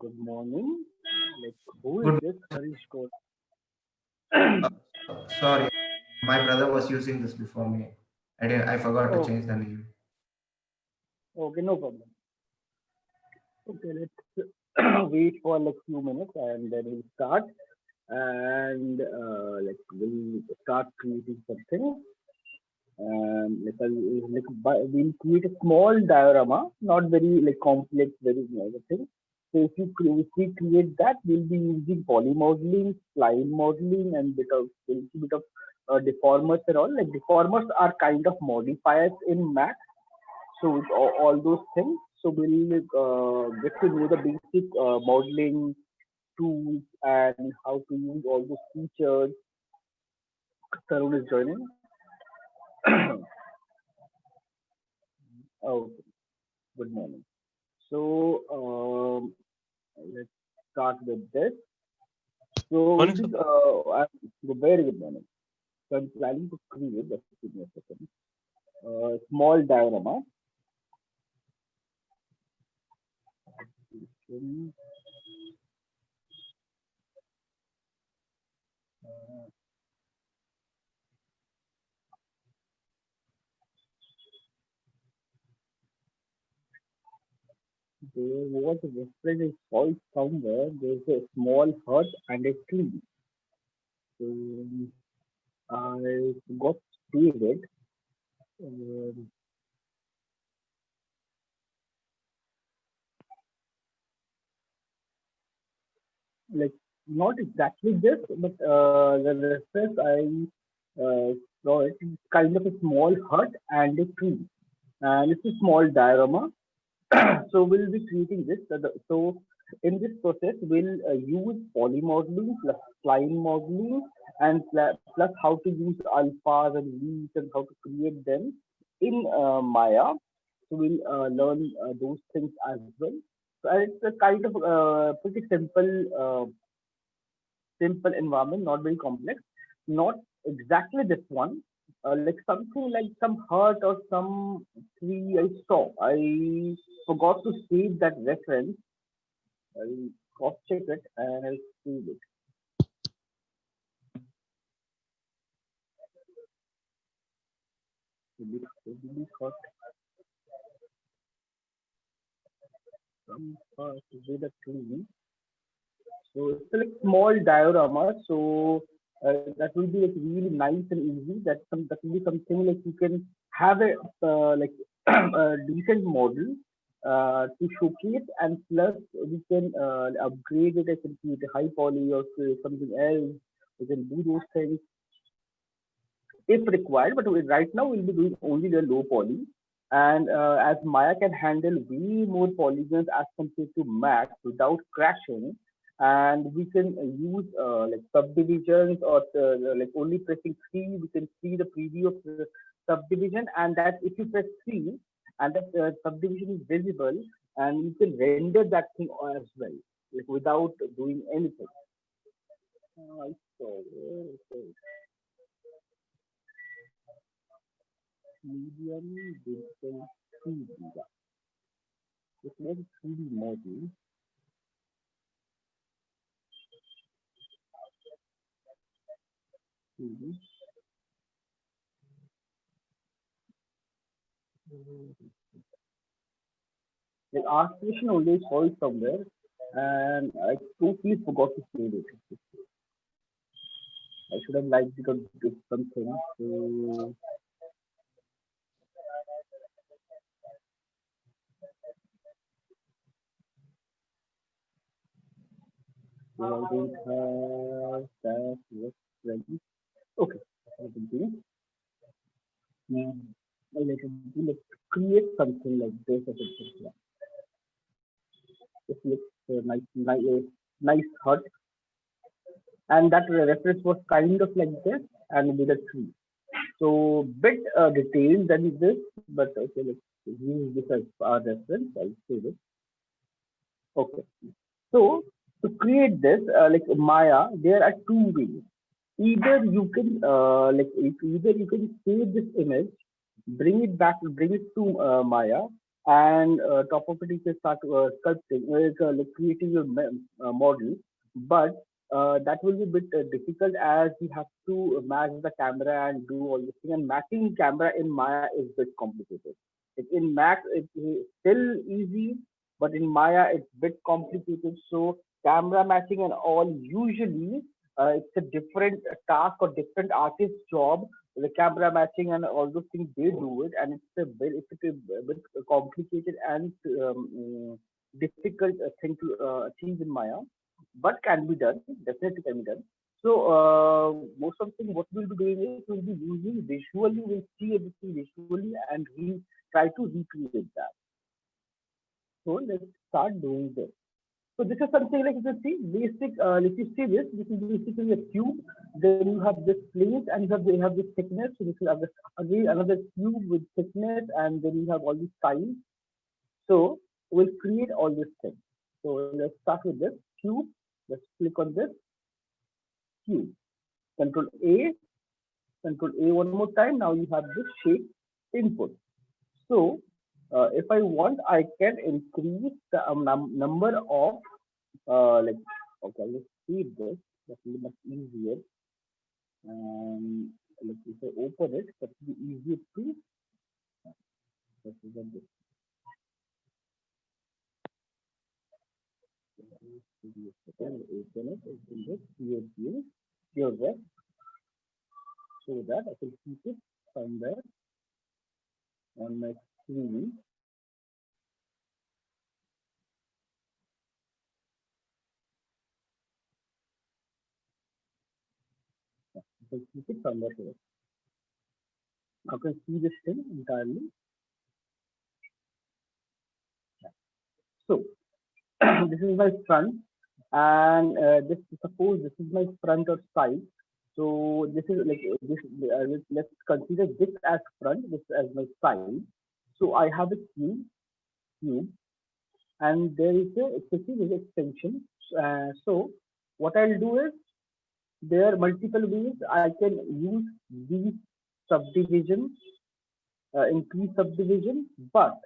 Good morning. Like, who is Good. this Harish Kaur? Sorry, my brother was using this before me. I forgot to Oh, change the name. okay, no problem. Okay, let's wait for like few minutes and then we'll start. And like we'll start creating something. We'll create a small diorama, not very like complex, very small thing. So if we create that, we'll be using polymodeling, spline modeling, and little bit of deformers and all. Like deformers are kind of modifiers in Mac. So with all those things, so we'll get to know the basic modeling tools and how to use all those features. Tarun is joining. Oh, good morning. So let's start with this. So we'll Morning, be sir. very good morning. So I'm planning to create. Just give me a second. Small diorama. There was a reference I saw it somewhere. There's a small hut and a tree. So I got to save it. Um, like not exactly this, but the reference I saw it is kind of a small hut and a tree, and it's a small diorama. So we'll be creating this. So in this process, we'll use polymodeling plus spline modeling and plus how to use alphas and leaves and how to create them in Maya. So we'll learn those things as well. So it's a kind of pretty simple environment, not very complex. Not exactly this one. Like something like some hut or some tree I saw. I forgot to save that reference. I'll cross check it and I'll save it. Maybe hut, some hut with a tree. So it's like small diorama. So that will be like really nice and easy. That will be something like you can have a like a decent model to showcase, and plus we can upgrade it. I can create a high poly or say something else. We can do those things if required. But right now we'll be doing only the low poly. And as Maya can handle way more polygons as compared to Mac without crashing, and we can use like subdivisions or like only pressing 3, we can see the preview of the subdivision, and that if you press 3 and that subdivision is visible, and you can render that thing as well, like without doing anything. So, medium digital 3D. It's not a 3D model. Mhm. Like our station only saw it somewhere, and I totally forgot to save it. I should have liked it or did something. So I don't have that yet ready. Okay, I will do. I like to do like create something like this or something. Yeah. It looks nice hut, and that reference was kind of like this, and with a tree. So bit detailed than this, but okay, let's use this as our reference. I'll say this. Okay. So to create this, like Maya, there are two ways. Either you can either you can save this image, bring it back, bring it to Maya, and top of it you can start sculpting, like creating your model. But that will be a bit difficult as you have to match the camera and do all this thing. And matching camera in Maya is a bit complicated. In Mac it's still easy, but in Maya it's a bit complicated. So camera matching and all usually it's a different task or different artist job. The camera matching and all those things they do it, and it's a bit complicated and difficult thing to achieve in Maya, but can be done. Definitely can be done. So most of the thing what we'll be doing is we'll be using visually, we'll see everything visually and we try to recreate that. So let's start doing this. So this is something like you can see basic. If you see this, this is basically a cube. Then you have this plate, and you have this thickness. So this is again another cube with thickness, and then you have all these tiles. So we'll create all these things. So let's start with this cube. Let's click on this cube. Control A, Control A one more time. Now you have this shape input. So if I want, I can increase the number of like, okay, let's see this. That will be much easier. And like if I open it, that will be easier to represent this. Open it, open this, create view, your web, so that I can keep it somewhere on my screen. I can keep it somewhere here. I can see this thing entirely. So this is my front, and this suppose this is my front or side. So this is like this. Let's consider this as front, this as my side. So I have a cube, and there is a specific extension. So what I'll do is there are multiple ways I can use these subdivisions, increase subdivision, but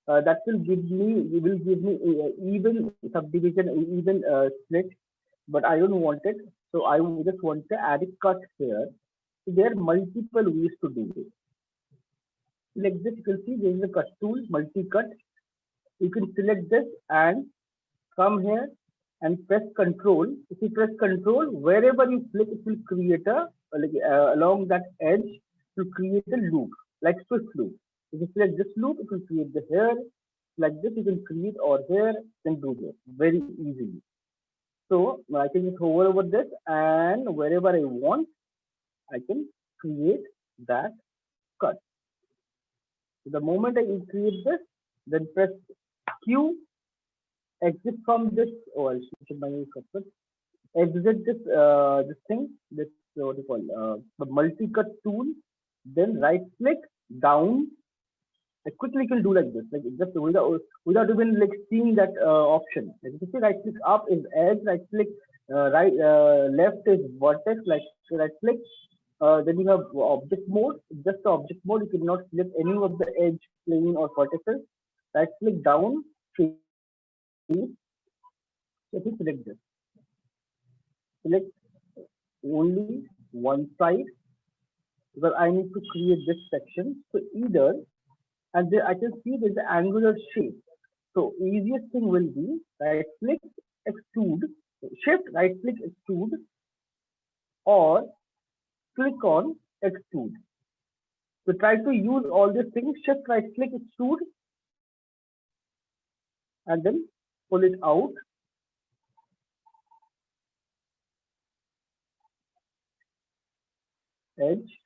that will give me even subdivision, even split, but I don't want it. So I just want to add a cut here. So there are multiple ways to do it. Like this, you can see there is a cut tool, multi-cut. You can select this and come here and press Control. If you press Control, wherever you click, it will create a like along that edge to create a loop, like Swift loop. If you select this loop, it will create the hair. Like this, you can create or here, then do this very easily. So I can just hover over this, and wherever I want, I can create that cut. So the moment I create this, then press Q, exit from this. Oh, I'll switch my cursor. Exit this thing. This what you call the multi-cut tool. Then right click down. Quickly you can do like this, like just without even like seeing that option. Like if you see right click up is edge, right click left is vertex, like right click. Then you have object mode. Just the object mode, you cannot select any of the edge, plane or vertices. Right click down, change. So if you select this, select only one side because I need to create this section. So either, and there I can see there's an angular shape. So easiest thing will be right click, extrude, shift right click, extrude, or click on extrude. So try to use all these things, shift right click, extrude, and then pull it out. Edge,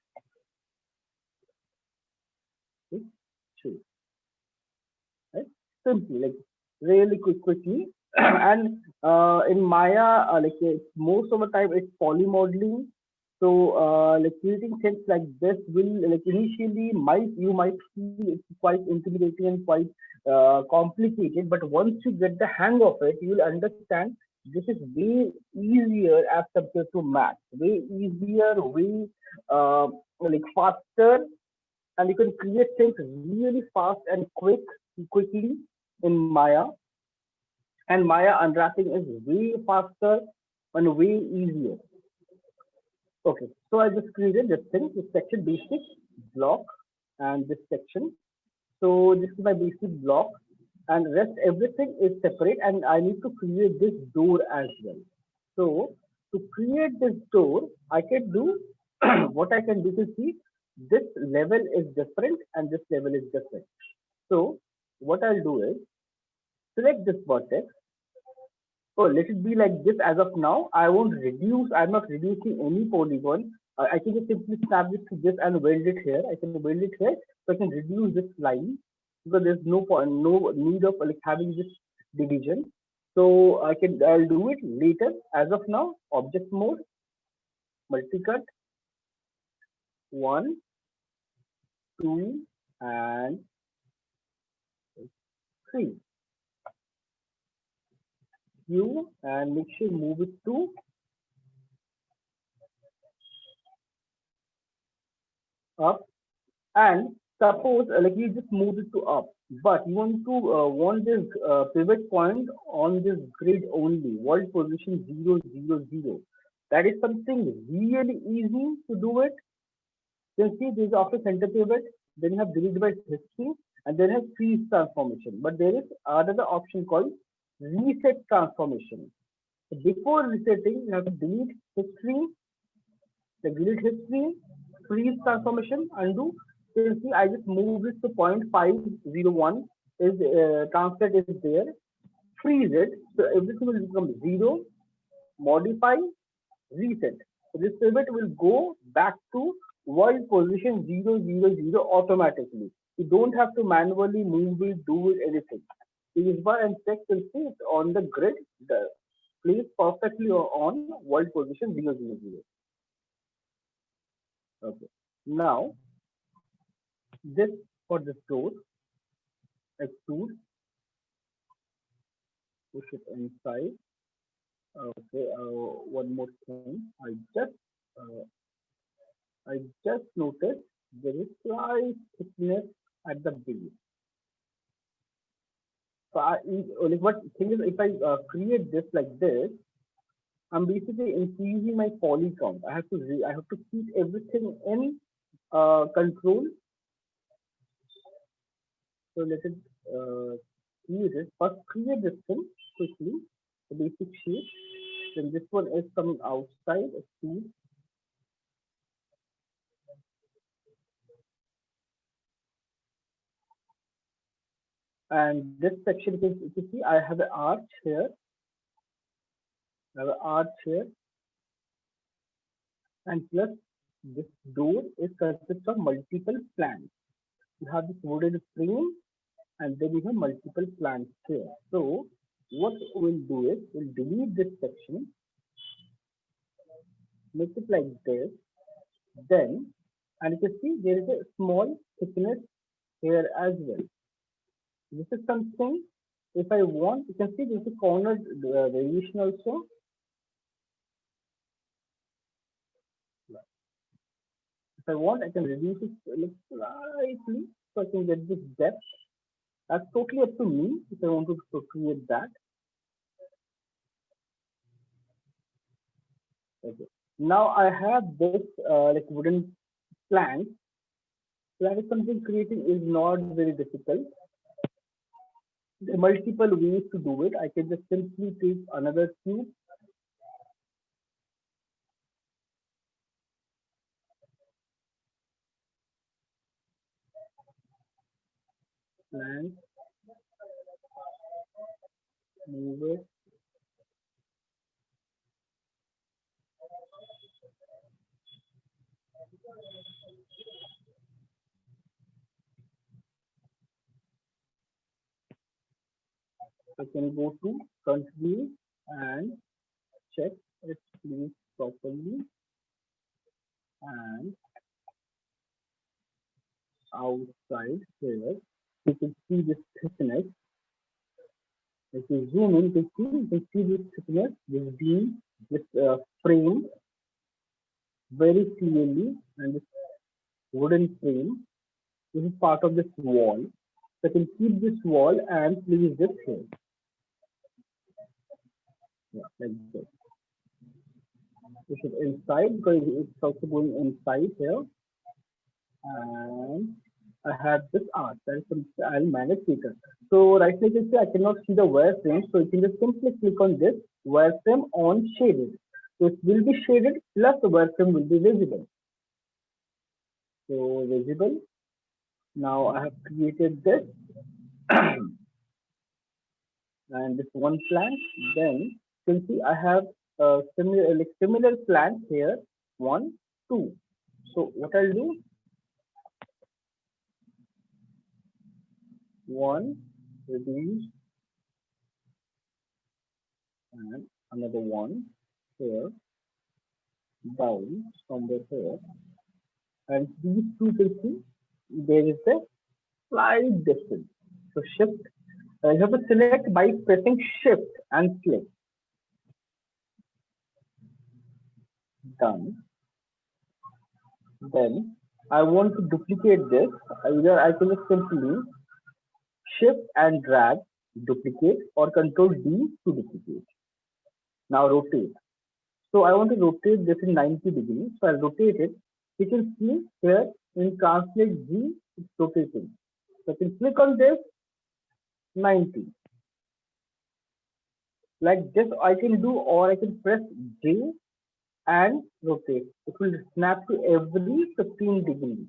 shape, right? Simply, like really quickly. And in Maya, most of the time it's polymodeling. So like creating things like this will like initially you might feel it's quite intimidating and quite complicated, but once you get the hang of it, you will understand this is way easier as compared to math. Way easier, way like faster, and you can create things really fast and quick quickly in Maya, and Maya unwrapping is way faster and way easier. Okay, so I just created this thing, this section basic block, and this section. So this is my basic block, and rest everything is separate, and I need to create this door as well. So to create this door, I can do what I can do to see this level is different and this level is different. So what I'll do is select this vertex. Oh, let it be like this as of now. I won't reduce, I'm not reducing any polygon. I can just simply snap this to this and weld it here. I can weld it here, so I can reduce this line because there's no point, no need of like having this division. So I'll do it later. As of now, object mode, multi-cut, 1, 2, and 3. Q and make sure move it to up. And suppose like you just move it to up, but you want to want this pivot point on this grid only, world position 0, 0, 0. That is something really easy to do it. You can see this is after center pivot, then you have delete by history, and then have freeze transformation. But there is another option called reset transformation. So before resetting, you have to delete history, the delete history, freeze transformation, undo. So you see, I just moved it to 0.501 is translate is there. Freeze it, so everything will become 0. Modify, reset. So this pivot will go back to world position 0, 0, 0 automatically. You don't have to manually move it, do it, anything. Use bar and check will see it on the grid, the place perfectly on world position 0, 0, 0. Okay. Now this for the door, extrude, push it inside. Okay. One more thing. Uh, I just noticed there is slight thickness at the base. So like what thing is, if I create this like this, I'm basically increasing my poly count. I have to keep everything in control. So let it create it. First create this thing quickly, the basic shape. Then this one is coming outside, extrude. And this section, if you see, I have an arch here. I have an arch here, and plus this door is consists of multiple plants. You have this wooden frame, and then you have multiple plants here. So what we'll do is we'll delete this section, make it like this. Then, and you can see there is a small thickness here as well. This is something. If I want, you can see this is cornered variation also. If I want, I can reduce it slightly so I can get this depth. That's totally up to me if I want to create that. Okay. Now I have this like wooden plank. Plank is something creating is not very difficult. There are multiple ways to do it. I can just simply take another cube. Plank. Move it. I can go to front view and check its placed properly, and outside here you can see this thickness. If you zoom in, you can see this thickness, this beam, this frame very clearly, and this wooden frame. This is part of this wall. So I can keep this wall and place this here. Yeah, like this. This is inside because it's also going inside here. And I have this art that is something I'll manage later. So right now you can see I cannot see the wireframe, so you can just simply click on this wireframe on shaded. So it will be shaded plus the wireframe will be visible. So visible. Now I have created this and this one plant. Then you can see I have similar plants here. One, two. So what I'll do, one, reduce, and another one here, down somewhere here. And these two can see there is a slight distance. So shift, you have to select by pressing shift and click. Done. Then I want to duplicate this. Either I can just simply shift and drag, duplicate, or control D to duplicate. Now rotate. So I want to rotate this in 90 degrees. So I'll rotate it. You can see here in translate G, it's rotating. So I can click on this 90. Like this I can do, or I can press J and rotate. It will snap to every 15 degrees.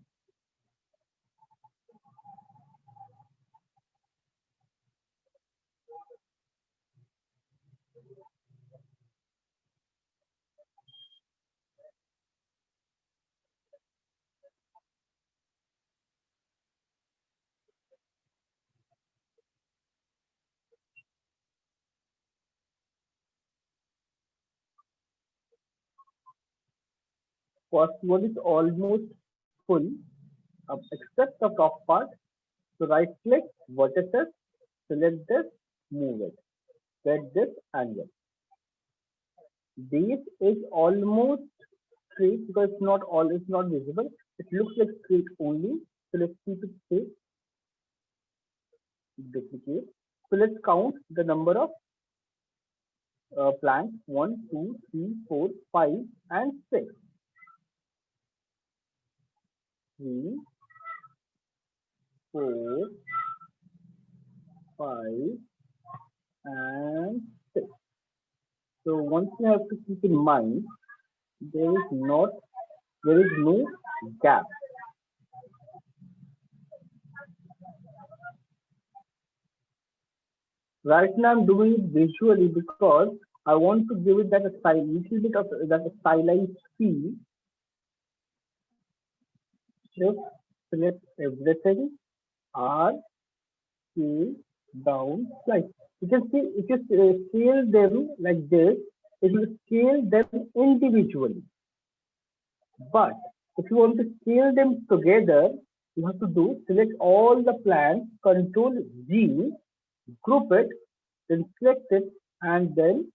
First one is almost full, except the top part. So right click, vertices, select this, move it. Get this angle. This is almost straight because it's not visible. It looks like straight only. So let's keep it straight. Duplicate. So let's count the number of plants. 1, 2, 3, 4, 5, and 6. 3, 4, 5, and 6. So once you have to keep in mind, there is no gap. Right now I'm doing it visually because I want to give it that a little bit of that stylized feel. Just select everything, R, scale down, slice. You can see if you scale them like this, it will scale them individually. But if you want to scale them together, you have to select all the plants, Control G, group it, then select it, and then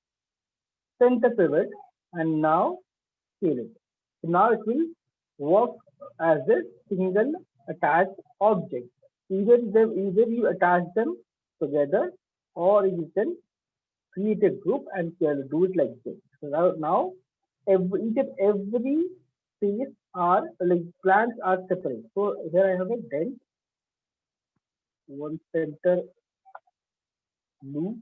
center pivot, and now scale it. So now it will work as a single attached object. Either you attach them together, or you can create a group and do it like this. So now every space are like plants are separate. So here I have a dent, one center loop,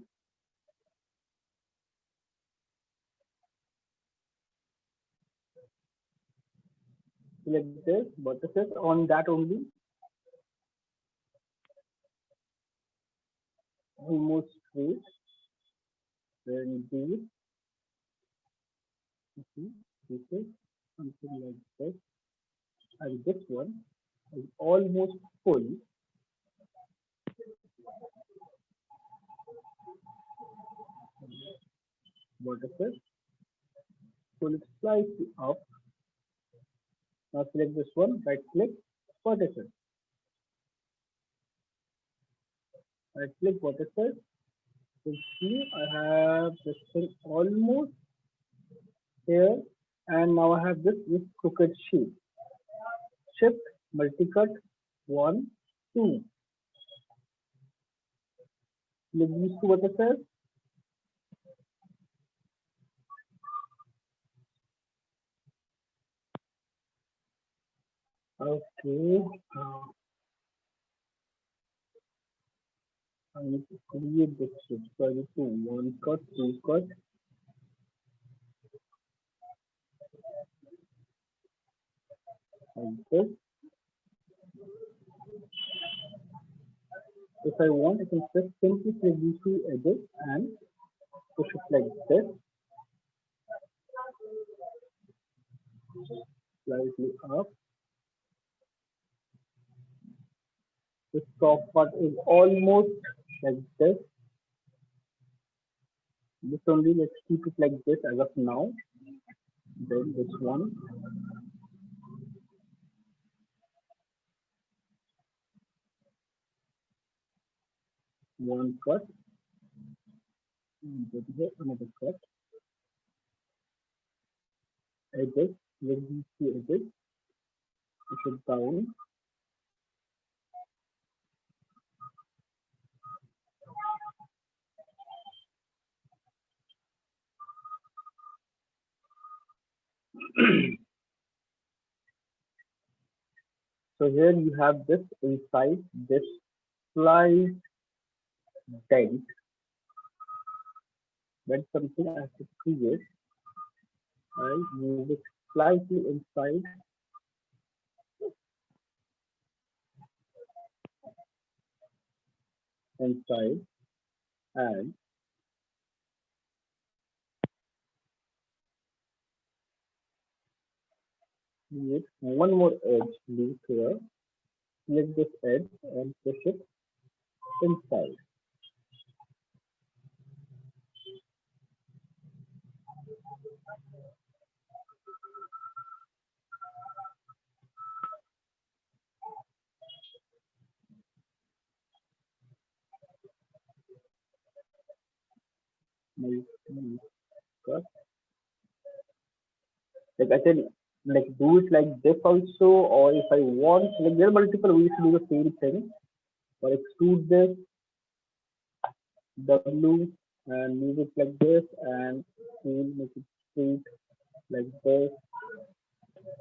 select this, vertices on that only, almost straight, then this, this is something like this, and this one is almost full. Vertices, pull it slightly up. Now select this one, right click, vertices. Right click, vertices. You see I have this thing almost here, and now I have this crooked shape. Shift, multi-cut, 1, 2. Like these two vertices. Okay. I need to create this shift. So I need to one cut, two cut, like this. If I want, I can just simply select these two edges and push it like this, slightly up. This top part is almost like this. This only, let's keep it like this as of now. Then this one cut, and then here another cut. Edges, with these two edges, push it down. So here you have this inside this slight dent. That's something I have to create. I move it slightly inside, and create one more edge loop here. Select this edge and push it inside. Cut. Like I can like do it like this also, or if I want, like there are multiple ways to do the same thing. Or extrude this W and move it like this, and make it straight like this.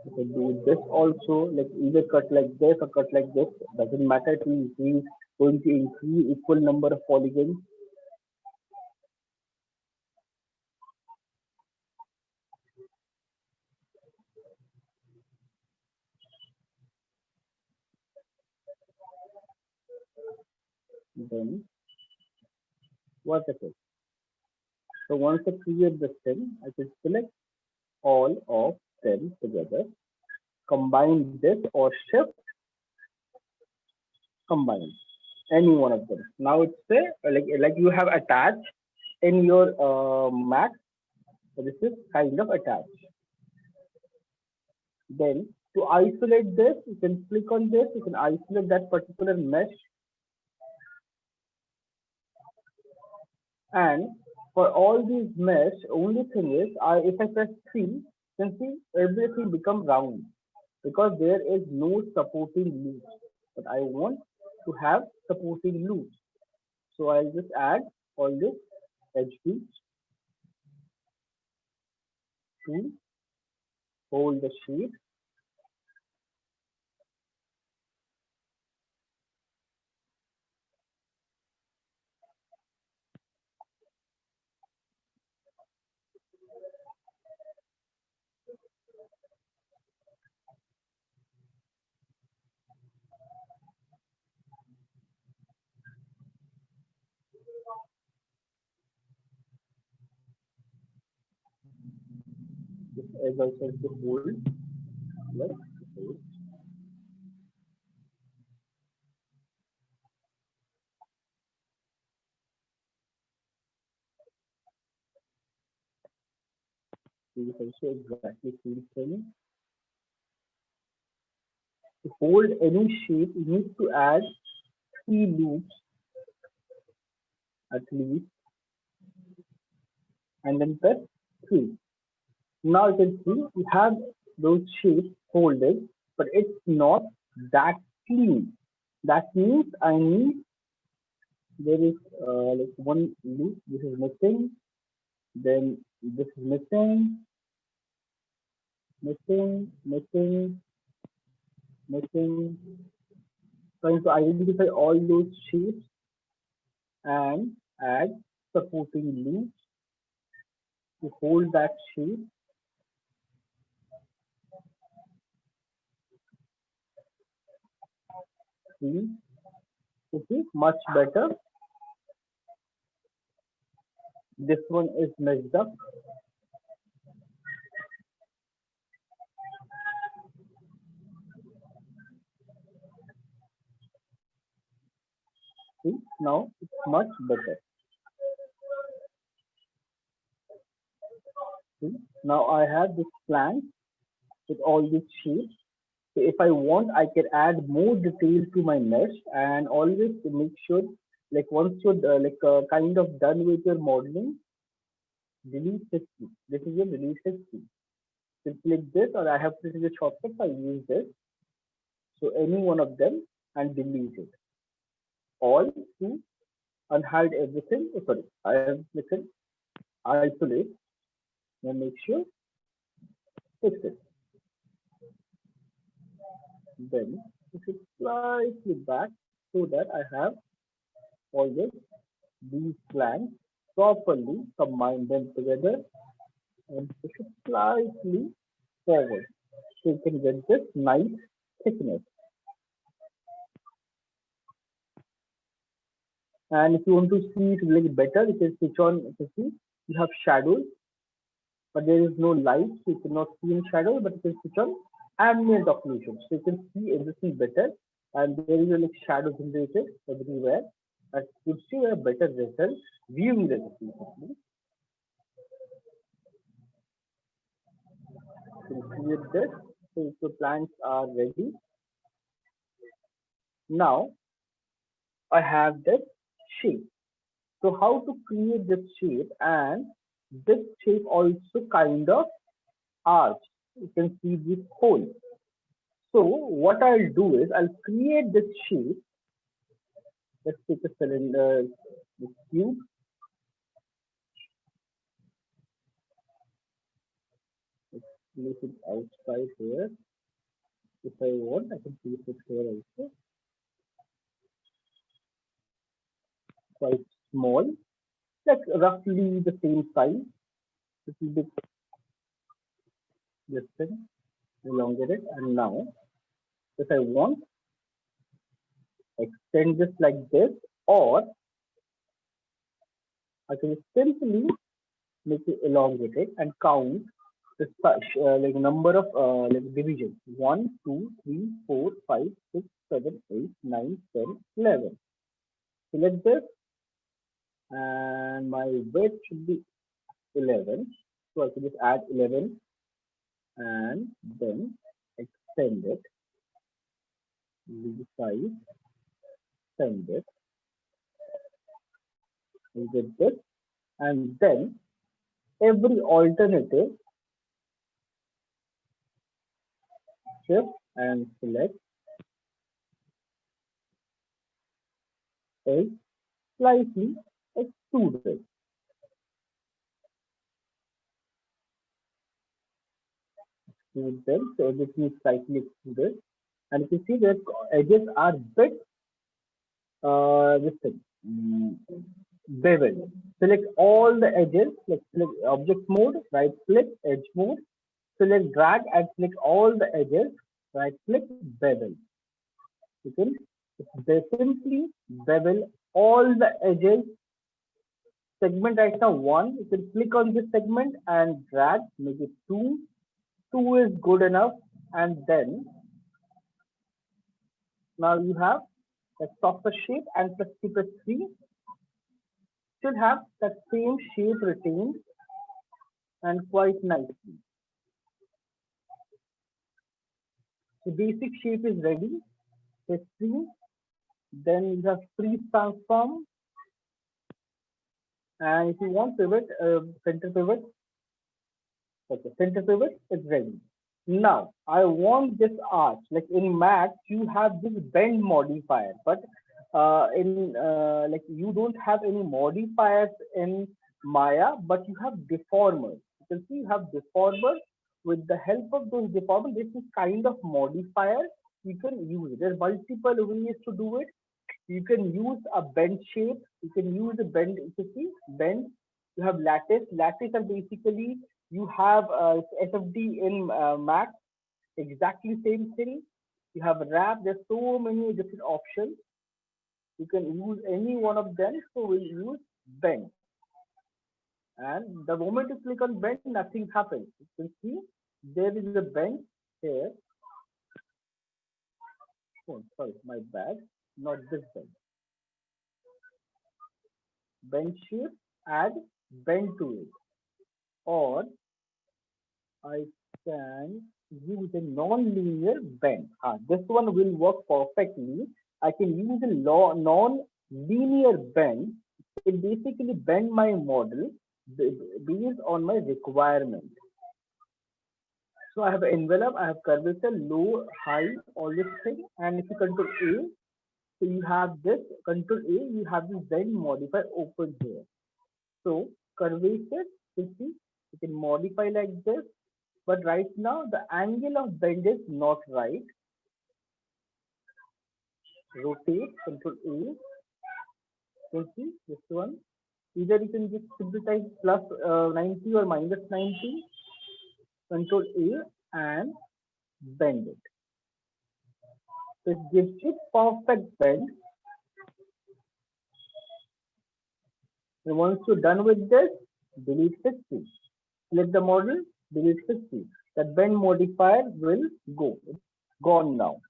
You can do this also, like either cut like this or cut like this. Doesn't matter. It will increase, going to increase equal number of polygons. Then vertical. So once I create this thing, I can select all of them together, combine this or shift, combine any one of them. Now it's there, like you have attached in your Mac. So this is kind of attached. Then to isolate this, you can click on this. You can isolate that particular mesh, and for all these mesh, only thing is, if I press 3, you can see everything become round because there is no supporting loop. But I want to have supporting loops. So I'll just add all this edge loops to hold the shape. This edge also has to hold. Let's hold. This also exactly same thing. To hold any shape, you need to add 3 loops at least, and then press 3. Now you can see we have those shapes folded, but it's not that clean. That means I need there is like one loop. This is missing. Then this is missing, missing, missing. Trying to identify all those shapes and add supporting loops to hold that shape. See, okay, much better. This one is messed up. See, now it's much better. See, now I have this plant with all these shapes. So if I want, I can add more detail to my mesh and always to make sure, like once you're kind of done with your modeling, delete history. This is your delete history. So click this, or I have this is a shortcut. I use this. So any one of them and delete it. All to unhide everything. Oh, sorry, I have clicked isolate and make sure fix it. Then push it slightly back so that I have always these plans properly, combine them together and push it slightly forward so you can get this nice thickness. And if you want to see it like better, you can switch on to see you have shadows, but there is no light, so you cannot see in shadow, but you can switch on ambient occlusion. So you can see everything better, and there is a like shadow generated everywhere that gives you a better result viewing the recipe. So create this, so the plants are ready. Now I have this shape. So how to create this shape, and this shape also kind of arch. You can see this hole. So what I'll do is I'll create this shape. Let's take a cylinder, this cube. Let's place it outside here. If I want, I can place it here also. Quite small, like roughly the same size. Little bit this thing, elongate it, and now if I want, extend this like this, or I can simply make it elongated and count the like number of like divisions 1, 2, 3, 4, 5, 6, 7, 8, 9, 10, 11. Select this, and my width should be 11. So I can just add 11 and then extend it, resize, send it, and get this, and then every alternative shift and select is slightly extruded. Extrude them, so everything is slightly extruded, and you can see that edges are bit this thing, bevel. Select all the edges, like select object mode, right click, edge mode, select drag and select all the edges, right click, bevel. You can simply bevel all the edges. Segment right now 1, you can click on this segment and drag, make it 2. 2 is good enough, and then now you have the softer shape, and plus 2 plus 3 should have that same shape retained and quite nicely. The basic shape is ready. Let's see. Then you have freeze transform, and if you want pivot, center pivot, okay, center pivot is ready. Now I want this arch. Like in Max, you have this bend modifier, but like you don't have any modifiers in Maya, but you have deformers. You can see you have deformers. With the help of those deformers, this is kind of modifier you can use. There's multiple ways to do it. You can use a bend shape. You can use a bend. You see bend. You have lattice. Lattice are basically you have SFD in Mac. Exactly same thing. You have wrap. There's so many different options. You can use any one of them. So we'll use bend. And the moment you click on bend, nothing happens. You can see there is a bend here. Oh, sorry, my bad. Not this bend. Bend shape, add bend to it. Or I can use a non-linear bend. This one will work perfectly. I can use a non-linear bend. It basically bend my model based on my requirement. So I have an envelope, I have curvature, low, high, all this thing. And if you control A, so you have this control A, you have this bend modifier open here. So curvature, you see, you can modify like this. But right now the angle of bend is not right. Rotate, control A. You see this one. Either you can just simply type plus 90 or minus 90. Control A and bend it. So it gives you perfect bend. And once you're done with this, delete 50. Select the model, delete 50. That bend modifier will go. It's gone now.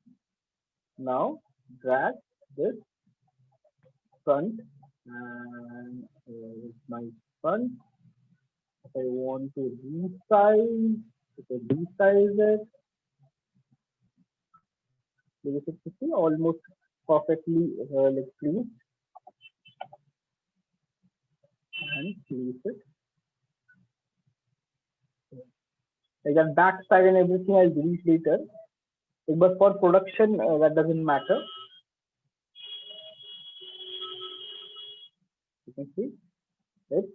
Now drag this front and my front. If I want to resize, I can resize it. You can see almost perfectly like please and place it. Like that backside and everything I'll delete later. But for production that doesn't matter. You can see it.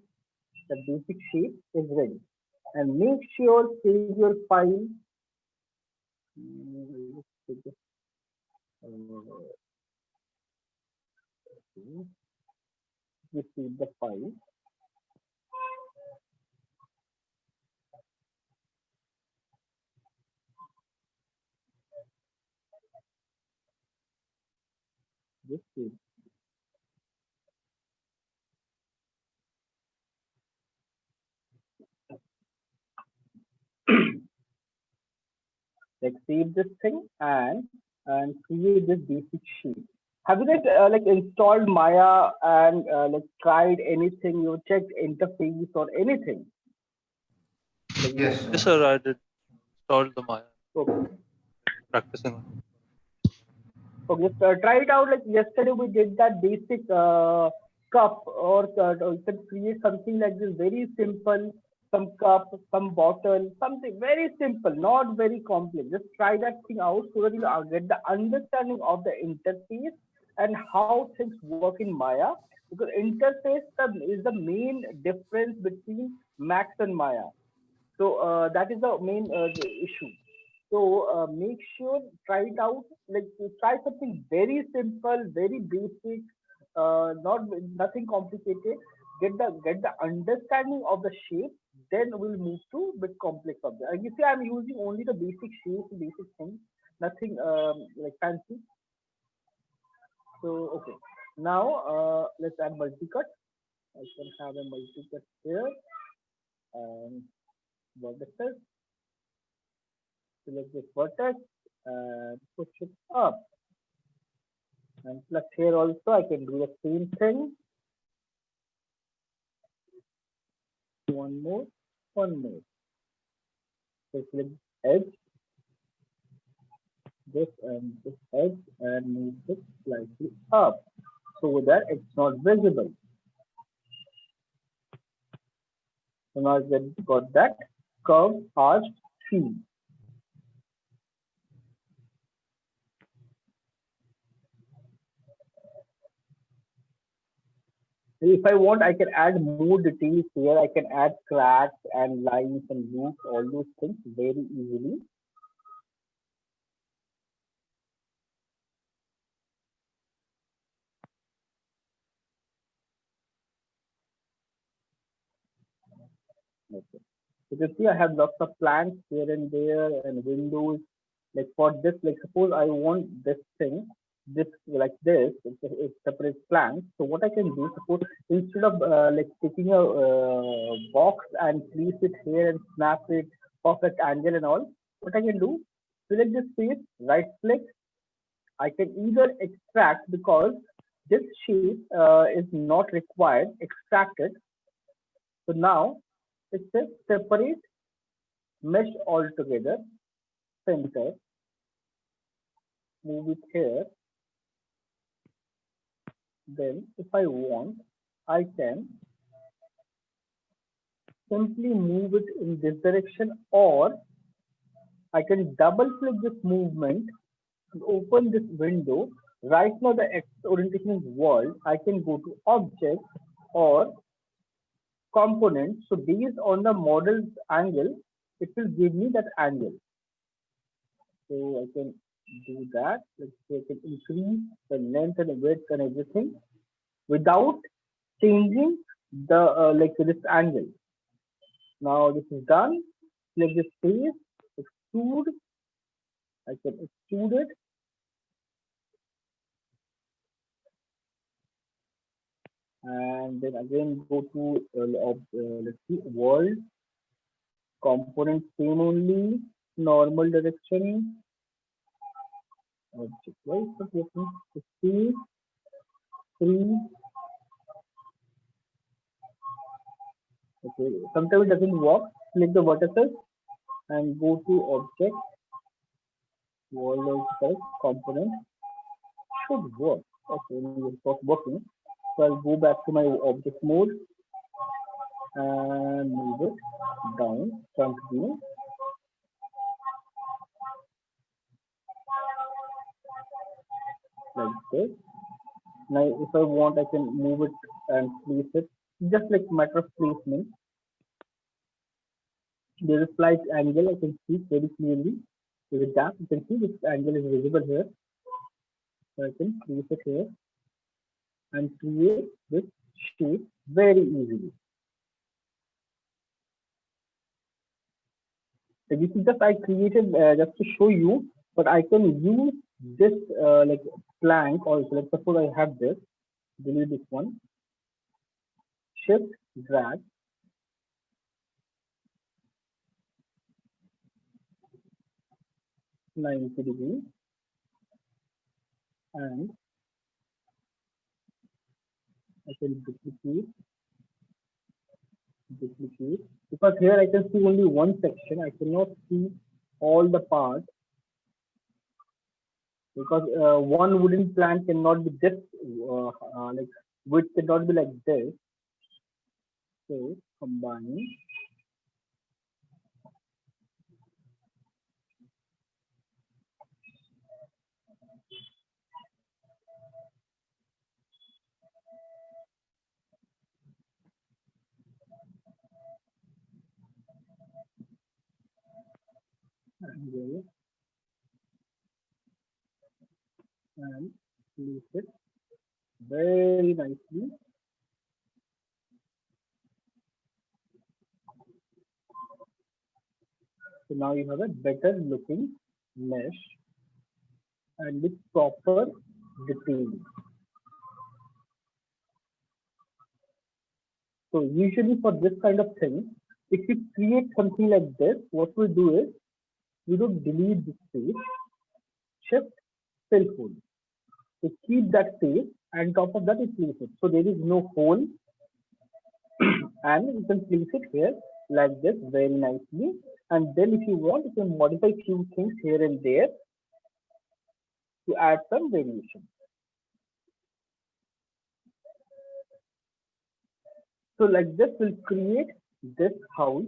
The basic shape is ready. And make sure save your file. You save the file. Just save. Like save this thing and create this basic sheet. Have you guys like installed Maya and like tried anything? You checked interface or anything? Like, Yes. Yes, sir, I did install the Maya. Okay. Practicing. Okay, just try it out. Like yesterday, we did that basic cup, or you can create something like this, very simple. Some cup, some bottle, something very simple, not very complex. Just try that thing out so that you get the understanding of the interface and how things work in Maya. Because interface is the main difference between Max and Maya. So that is the main issue. So make sure try it out. Like try something very simple, very basic, not nothing complicated. Get the understanding of the shape. Then we'll move to bit complex object. You see, I'm using only the basic shapes, basic things, nothing like fancy. So okay, now let's add multi-cut. I can have a multi-cut here and vertices. Select this vertex and push it up. And plus here also I can do the same thing. One more. So select edge, this and this edge and move it slightly up so that it's not visible. So now I've got that curved arched tree. If I want, I can add more details here. I can add cracks and lines and loops, all those things very easily. Okay. You can see I have lots of plants here and there and windows. Like for this, like suppose I want this thing, this like this, it's separate plants. So what I can do, suppose instead of like taking a box and place it here and snap it, perfect angle and all, what I can do, select this space, right click. I can either extract because this shape is not required, extract it. So now it says separate mesh all together, center, move it here. Then if I want, I can simply move it in this direction, or I can double click this movement to open this window. Right now the X orientation is world. I can go to object or component. So based on the model's angle, it will give me that angle. So I can do that. Let's say I can increase the length and width and everything without changing the like this angle. Now this is done. Select this face, extrude. I can extrude it. And then again go to let's see, world, component same only, normal direction, object wise, but let me see, 3. Okay, sometimes it doesn't work. Click the vertices and go to object, world also component, should work. Okay, it's not working. So I'll go back to my object mode and move it down, front view. Like this. Now if I want, I can move it and place it, just like matter of placement. There's a slight angle, I can see very clearly. There's a gap, you can see this angle is visible here. So I can place it here and create this shape very easily. So this is just I created just to show you, but I can use this like plank also. Like suppose I have this, delete this one, shift, drag, 90 degrees, and I can duplicate, because here I can see only one section. I cannot see all the parts because one wooden plank cannot be this like width cannot be like this. So combine, angle, and place it very nicely. So now you have a better looking mesh and with proper detailing. So usually for this kind of thing, if you create something like this, what we'll do is we will delete this space, shift, fill hole. So keep that space and top of that is place it. So there is no hole and you can place it here like this very nicely. And then if you want, you can modify few things here and there to add some variation. So like this will create this house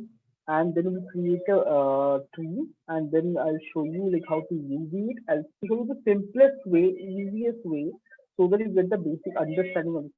and then we'll create a tree and then I'll show you like how to use it. I'll show you the simplest way, easiest way so that you get the basic understanding of